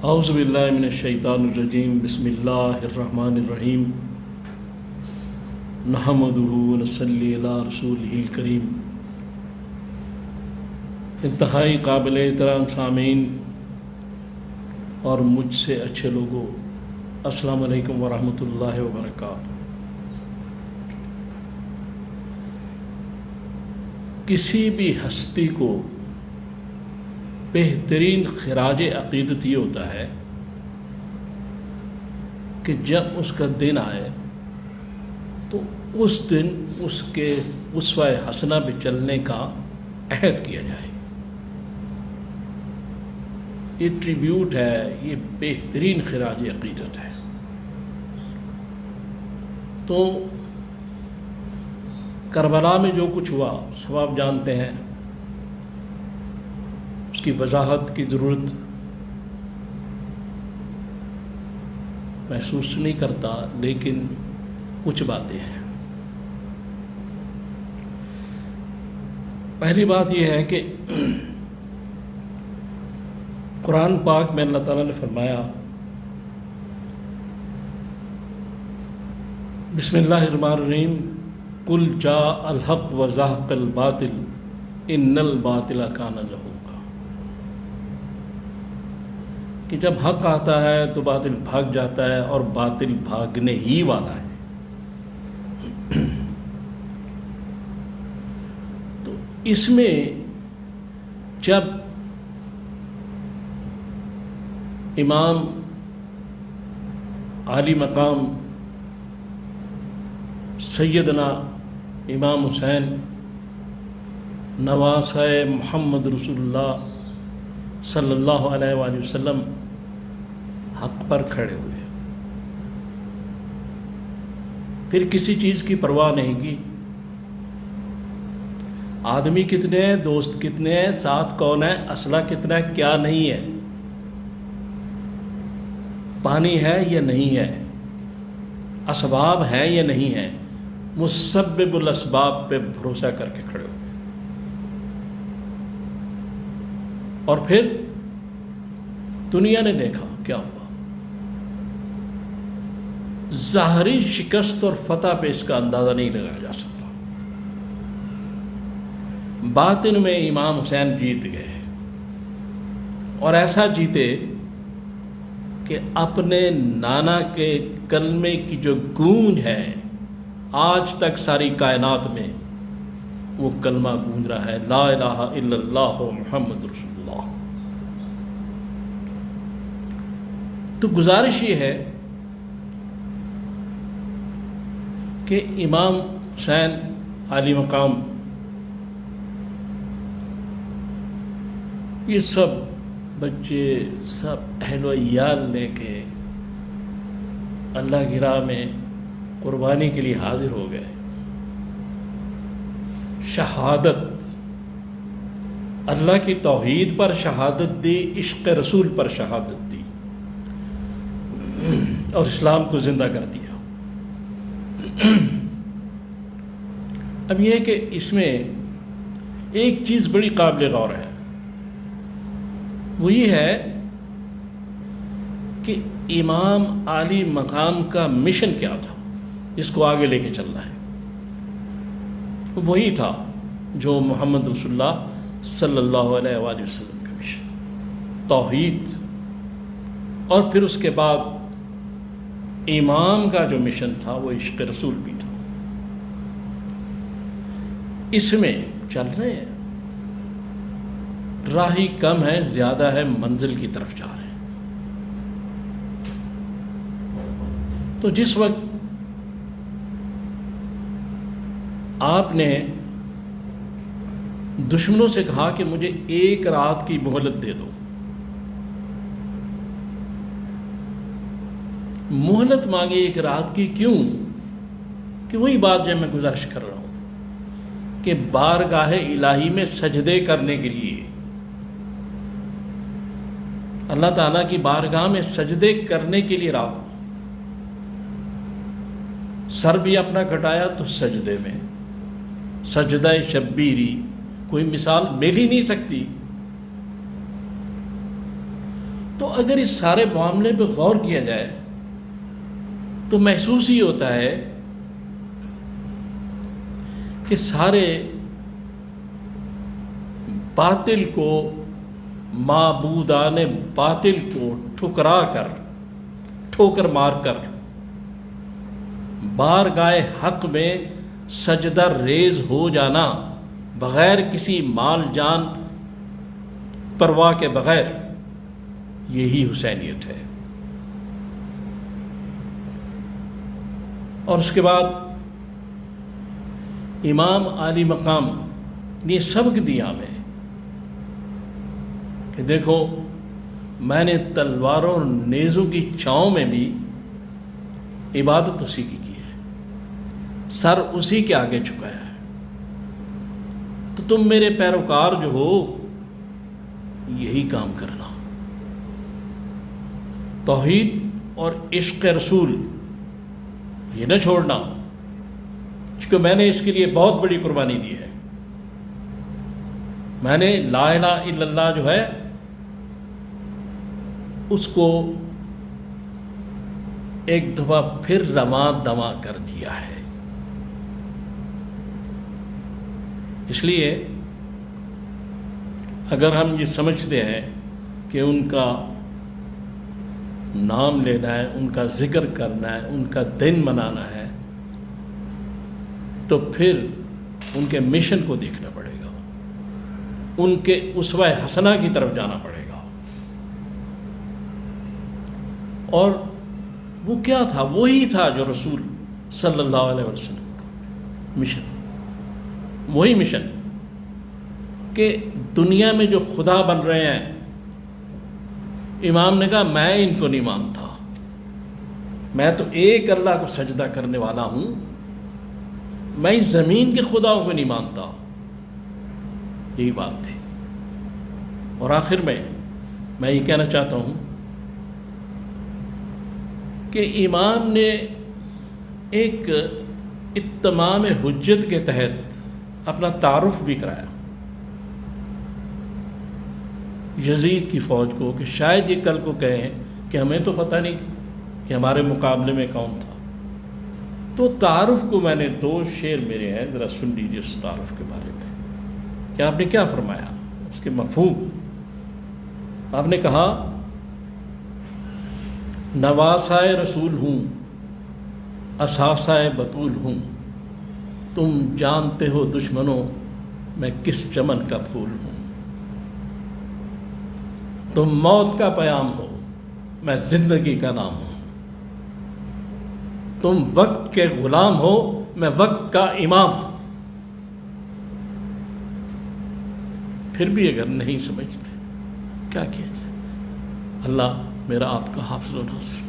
اعوذ باللہ من الشیطان الرجیم بسم اللہ الرحمن الرحیم نحمدہ ونصلی علی رسولہ الکریم۔ انتہائی قابل احترام سامعین اور مجھ سے اچھے لوگوں، السلام علیکم ورحمۃ اللہ وبرکاتہ۔ کسی بھی ہستی کو بہترین خراج عقیدت یہ ہوتا ہے کہ جب اس کا دن آئے تو اس دن اس کے اسوہ حسنہ پہ چلنے کا عہد کیا جائے۔ یہ ٹریبیوٹ ہے، یہ بہترین خراج عقیدت ہے۔ تو کربلا میں جو کچھ ہوا سب آپ جانتے ہیں، اس کی وضاحت کی ضرورت محسوس نہیں کرتا، لیکن کچھ باتیں ہیں۔ پہلی بات یہ ہے کہ قرآن پاک میں اللہ تعالیٰ نے فرمایا، بسم اللہ الرحمن الرحیم، قل جاء الحق وزهق الباطل ان الباطل کان زہوقا، کہ جب حق آتا ہے تو باطل بھاگ جاتا ہے اور باطل بھاگنے ہی والا ہے۔ تو اس میں جب امام عالی مقام سیدنا امام حسین نواسہ محمد رسول اللہ صلی اللہ علیہ وآلہ وسلم حق پر کھڑے ہوئے، پھر کسی چیز کی پرواہ نہیں کی۔ آدمی کتنے ہیں، دوست کتنے ہیں، ساتھ کون ہے، اسلحہ کتنا ہے، کیا نہیں ہے، پانی ہے یا نہیں ہے، اسباب ہیں یا نہیں ہے، مسبب الاسباب پہ بھروسہ کر کے کھڑے ہوئے۔ اور پھر دنیا نے دیکھا کیا ہوا۔ ظاہری شکست اور فتح پہ اس کا اندازہ نہیں لگایا جا سکتا۔ باطن میں امام حسین جیت گئے، اور ایسا جیتے کہ اپنے نانا کے کلمے کی جو گونج ہے آج تک ساری کائنات میں وہ کلمہ گونج رہا ہے، لا الہ الا اللہ محمد رسول اللہ۔ تو گزارش یہ ہے کہ امام حسین عالی مقام یہ سب بچے، سب اہل و عیال لے کے اللہ کی راہ میں قربانی کے لیے حاضر ہو گئے۔ شہادت، اللہ کی توحید پر شہادت دی، عشق رسول پر شہادت دی، اور اسلام کو زندہ کر دیا۔ اب یہ ہے کہ اس میں ایک چیز بڑی قابل غور ہے، وہ یہ ہے کہ امام عالی مقام کا مشن کیا تھا، اس کو آگے لے کے چلنا ہے۔ وہی تھا جو محمد رسول اللہ صلی اللہ علیہ وآلہ وسلم کا مشن، توحید، اور پھر اس کے بعد امام کا جو مشن تھا وہ عشق رسول بھی تھا۔ اس میں چل رہے ہیں، راہی کم ہے، زیادہ ہے، منزل کی طرف جا رہے ہیں۔ تو جس وقت آپ نے دشمنوں سے کہا کہ مجھے ایک رات کی مہلت دے دو، مہلت مانگے ایک رات کی، کیوں؟ کہ وہی بات جو میں گزارش کر رہا ہوں کہ بارگاہ الہی میں سجدے کرنے کے لیے، اللہ تعالیٰ کی بارگاہ میں سجدے کرنے کے لیے رات، سر بھی اپنا کٹایا تو سجدے میں، سجدہ شبیری کوئی مثال مل ہی نہیں سکتی۔ تو اگر اس سارے معاملے پہ غور کیا جائے تو محسوس ہی ہوتا ہے کہ سارے باطل کو، معبودان باطل کو ٹھکرا کر، ٹھوکر مار کر بارگاہ حق میں سجدہ ریز ہو جانا، بغیر کسی مال جان پرواہ کے بغیر، یہی حسینیت ہے۔ اور اس کے بعد امام عالی مقام نے یہ سبق دیا ہمیں کہ دیکھو، میں نے تلواروں اور نیزوں کی چھاؤں میں بھی عبادت اسی کی ہے، سر اسی کے آگے جھکایا ہے، تو تم میرے پیروکار جو ہو یہی کام کرنا، توحید اور عشق رسول یہ نہ چھوڑنا، کیونکہ میں نے اس کے لیے بہت بڑی قربانی دی ہے۔ میں نے لا الہ الا اللہ جو ہے اس کو ایک دفعہ پھر رواں دواں کر دیا ہے۔ اس لیے اگر ہم یہ سمجھتے ہیں کہ ان کا نام لینا ہے، ان کا ذکر کرنا ہے، ان کا دن منانا ہے، تو پھر ان کے مشن کو دیکھنا پڑے گا، ان کے اسوہ حسنہ کی طرف جانا پڑے گا۔ اور وہ کیا تھا؟ وہی تھا جو رسول صلی اللہ علیہ وسلم کا مشن، وہی مشن کہ دنیا میں جو خدا بن رہے ہیں، امام نے کہا میں ان کو نہیں مانتا، میں تو ایک اللہ کو سجدہ کرنے والا ہوں، میں اس زمین کے خداؤں کو نہیں مانتا۔ یہی بات تھی۔ اور آخر میں یہ کہنا چاہتا ہوں کہ امام نے ایک اتمام حجت کے تحت اپنا تعارف بھی کرایا یزید کی فوج کو، کہ شاید یہ کل کو کہیں کہ ہمیں تو پتہ نہیں کہ ہمارے مقابلے میں کون تھا۔ تو تعارف کو میں نے 2 شعر میرے ہیں، ذرا سن لیجیے اس تعارف کے بارے میں کہ آپ نے کیا فرمایا، اس کے مفہوم۔ آپ نے کہا نواسائے رسول ہوں، اثاثائے بطول ہوں، تم جانتے ہو دشمنوں میں کس چمن کا پھول ہوں، تم موت کا پیام ہو میں زندگی کا نام ہوں، تم وقت کے غلام ہو میں وقت کا امام ہوں۔ پھر بھی اگر نہیں سمجھتے کیا کیا جائے؟ اللہ میرا آپ کا حافظ و ناصر۔